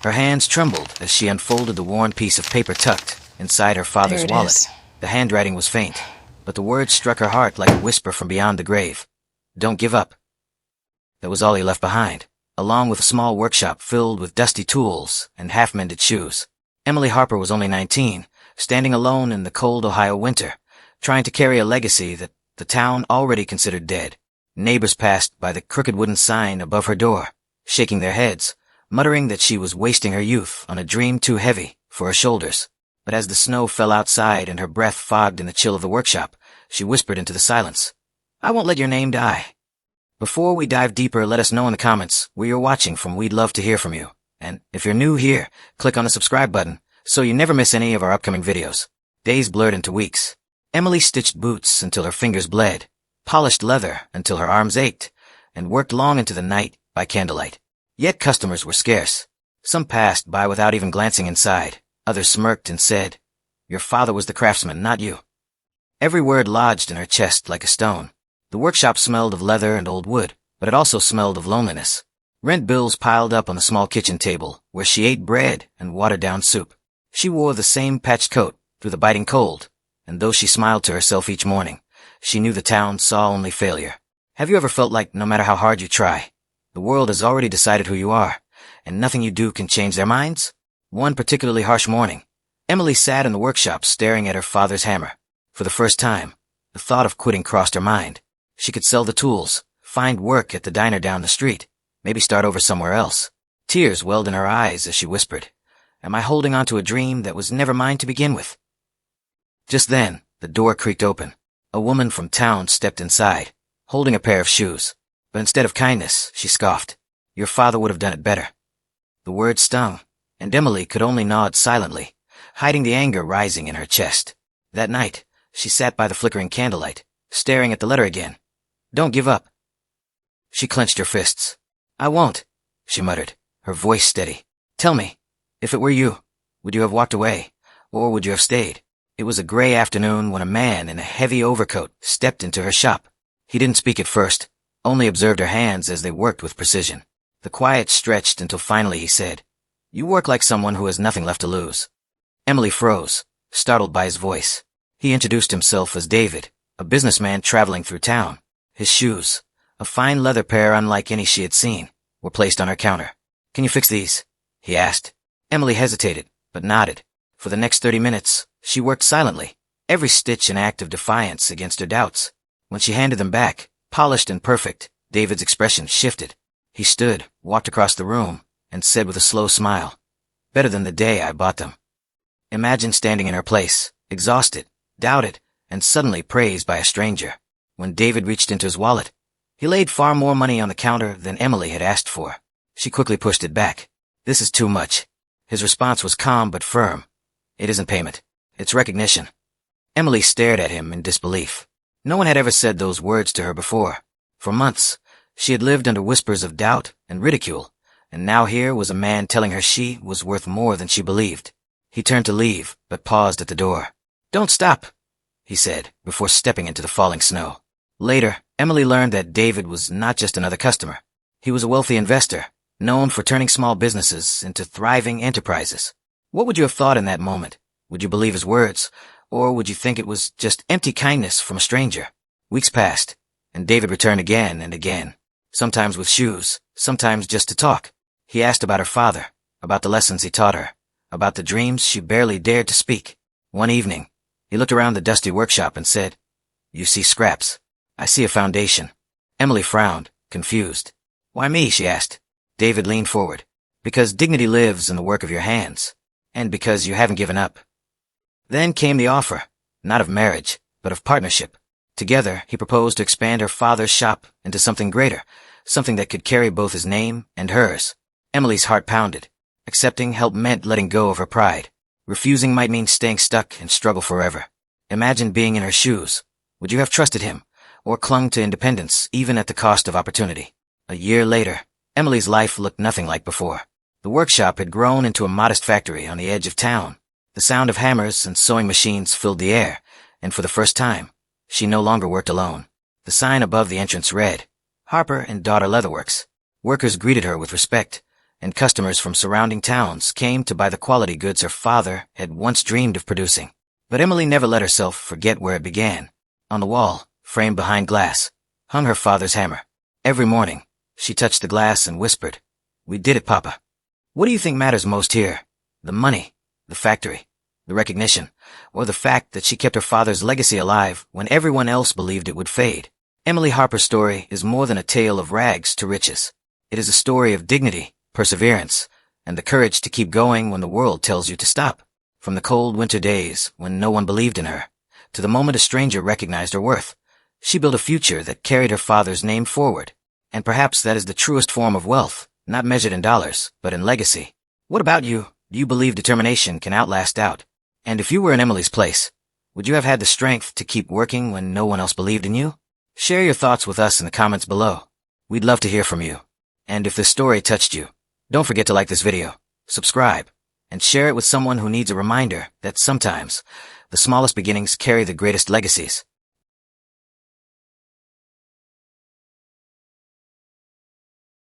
Her hands trembled as she unfolded the worn piece of paper tucked inside her father's wallet. The handwriting was faint, but the words struck her heart like a whisper from beyond the grave. Don't give up. That was all he left behind, along with a small workshop filled with dusty tools and half-mended shoes. Emily Harper was only 19, standing alone in the cold Ohio winter, trying to carry a legacy that the town already considered dead. Neighbors passed by the crooked wooden sign above her door, shaking their heads, muttering that she was wasting her youth on a dream too heavy for her shoulders. But as the snow fell outside and her breath fogged in the chill of the workshop, she whispered into the silence, "I won't let your name die." Before we dive deeper, let us know in the comments where you're watching from. We'd love to hear from you. And if you're new here, click on the subscribe button so you never miss any of our upcoming videos. Days blurred into weeks. Emily stitched boots until her fingers bled, polished leather until her arms ached, and worked long into the night by candlelight. Yet customers were scarce. Some passed by without even glancing inside. Others smirked and said, "Your father was the craftsman, not you." Every word lodged in her chest like a stone. The workshop smelled of leather and old wood, but it also smelled of loneliness. Rent bills piled up on the small kitchen table, where she ate bread and watered-down soup. She wore the same patched coat through the biting cold, and though she smiled to herself each morning, she knew the town saw only failure. Have you ever felt like no matter how hard you try, the world has already decided who you are, and nothing you do can change their minds? One particularly harsh morning, Emily sat in the workshop staring at her father's hammer. For the first time, the thought of quitting crossed her mind. She could sell the tools, find work at the diner down the street, maybe start over somewhere else. Tears welled in her eyes as she whispered, "Am I holding on to a dream that was never mine to begin with?" Just then, the door creaked open. A woman from town stepped inside, holding a pair of shoes. But instead of kindness, she scoffed. "Your father would have done it better." The words stung, and Emily could only nod silently, hiding the anger rising in her chest. That night, she sat by the flickering candlelight, staring at the letter again. "Don't give up." She clenched her fists. "I won't," she muttered, her voice steady. "Tell me, if it were you, would you have walked away, or would you have stayed?" It was a gray afternoon when a man in a heavy overcoat stepped into her shop. He didn't speak at first, only observed her hands as they worked with precision. The quiet stretched until finally he said, "You work like someone who has nothing left to lose." Emily froze, startled by his voice. He introduced himself as David, a businessman traveling through town. His shoes, a fine leather pair unlike any she had seen, were placed on her counter. "Can you fix these?" he asked. Emily hesitated, but nodded. For the next 30 minutes, she worked silently, every stitch an act of defiance against her doubts. When she handed them back, polished and perfect, David's expression shifted. He stood, walked across the room, and said with a slow smile, "Better than the day I bought them." Imagine standing in her place, exhausted, doubted, and suddenly praised by a stranger. When David reached into his wallet, he laid far more money on the counter than Emily had asked for. She quickly pushed it back. "This is too much." His response was calm but firm. "It isn't payment. It's recognition." Emily stared at him in disbelief. No one had ever said those words to her before. For months, she had lived under whispers of doubt and ridicule, and now here was a man telling her she was worth more than she believed. He turned to leave, but paused at the door. "Don't stop," he said, before stepping into the falling snow. Later, Emily learned that David was not just another customer. He was a wealthy investor, known for turning small businesses into thriving enterprises. What would you have thought in that moment? Would you believe his words, or would you think it was just empty kindness from a stranger? Weeks passed, and David returned again and again, sometimes with shoes, sometimes just to talk. He asked about her father, about the lessons he taught her, about the dreams she barely dared to speak. One evening, he looked around the dusty workshop and said, "You see scraps. I see a foundation." Emily frowned, confused. "Why me?" she asked. David leaned forward. "Because dignity lives in the work of your hands, and because you haven't given up." Then came the offer, not of marriage, but of partnership. Together, he proposed to expand her father's shop into something greater, something that could carry both his name and hers. Emily's heart pounded. Accepting help meant letting go of her pride. Refusing might mean staying stuck and struggle forever. Imagine being in her shoes. Would you have trusted him, or clung to independence even at the cost of opportunity? A year later, Emily's life looked nothing like before. The workshop had grown into a modest factory on the edge of town. The sound of hammers and sewing machines filled the air, and for the first time, she no longer worked alone. The sign above the entrance read, "Harper and Daughter Leatherworks." Workers greeted her with respect, and customers from surrounding towns came to buy the quality goods her father had once dreamed of producing. But Emily never let herself forget where it began. On the wall, framed behind glass, hung her father's hammer. Every morning, she touched the glass and whispered, "We did it, Papa." What do you think matters most here? The money, the factory, the recognition, or the fact that she kept her father's legacy alive when everyone else believed it would fade? Emily Harper's story is more than a tale of rags to riches. It is a story of dignity, perseverance, and the courage to keep going when the world tells you to stop. From the cold winter days when no one believed in her, to the moment a stranger recognized her worth, she built a future that carried her father's name forward. And perhaps that is the truest form of wealth, not measured in dollars, but in legacy. What about you? Do you believe determination can outlast doubt? And if you were in Emily's place, would you have had the strength to keep working when no one else believed in you? Share your thoughts with us in the comments below. We'd love to hear from you. And if this story touched you, don't forget to like this video, subscribe, and share it with someone who needs a reminder that sometimes the smallest beginnings carry the greatest legacies.